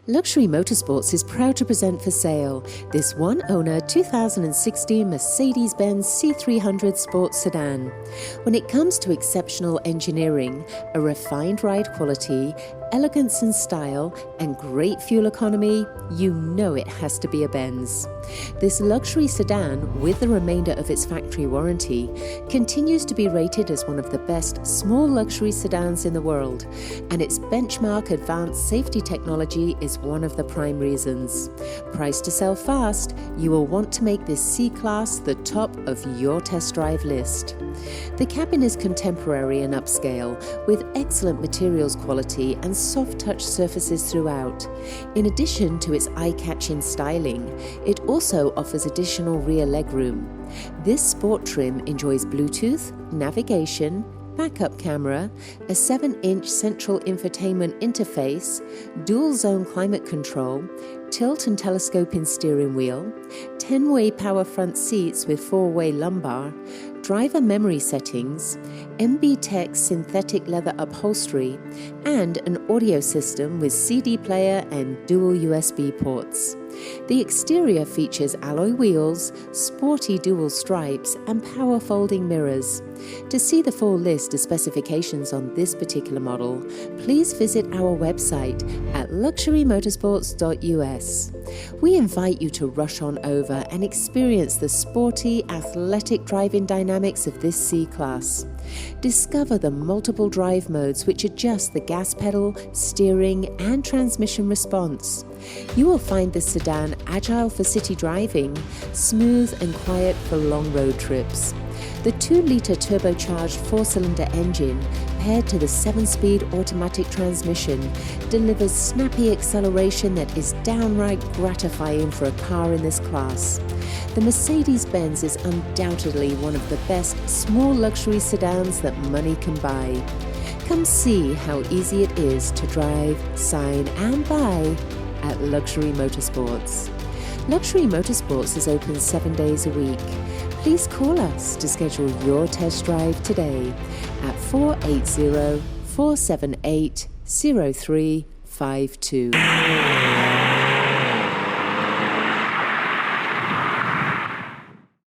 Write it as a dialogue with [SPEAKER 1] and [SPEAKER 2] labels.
[SPEAKER 1] Luxury Motorsports is proud to present for sale this one-owner 2016 Mercedes-Benz C300 Sport Sedan. When it comes to exceptional engineering, a refined ride quality, elegance and style, and great fuel economy, you know it has to be a Benz. This luxury sedan, with the remainder of its factory warranty, continues to be rated as one of the best small luxury sedans in the world, and its benchmark advanced safety technology is one of the prime reasons. Priced to sell fast, you will want to make this C-Class the top of your test drive list. The cabin is contemporary and upscale, with excellent materials quality and soft touch surfaces throughout. In addition to its eye-catching styling, it also offers additional rear legroom. This sport trim enjoys Bluetooth, navigation, backup camera, a 7-inch central infotainment interface, dual-zone climate control, tilt and telescoping steering wheel, 10-way power front seats with 4-way lumbar, driver memory settings, MB Tech synthetic leather upholstery, and an audio system with CD player and dual USB ports. The exterior features alloy wheels, sporty dual stripes, and power folding mirrors. To see the full list of specifications on this particular model, please visit our website at luxurymotorsports.us. We invite you to rush on over and experience the sporty, athletic driving dynamics of this C-Class. Discover the multiple drive modes which adjust the gas pedal, steering, and transmission response. You will find this sedan agile for city driving, smooth and quiet for long road trips. The 2-litre turbocharged 4-cylinder engine, paired to the 7-speed automatic transmission, delivers snappy acceleration that is downright gratifying for a car in this class. The Mercedes-Benz is undoubtedly one of the best small luxury sedans that money can buy. Come see how easy it is to drive, sign and buy at Luxury Motorsports. Luxury Motorsports is open 7 days a week. Please call us to schedule your test drive today at 480-478-0352.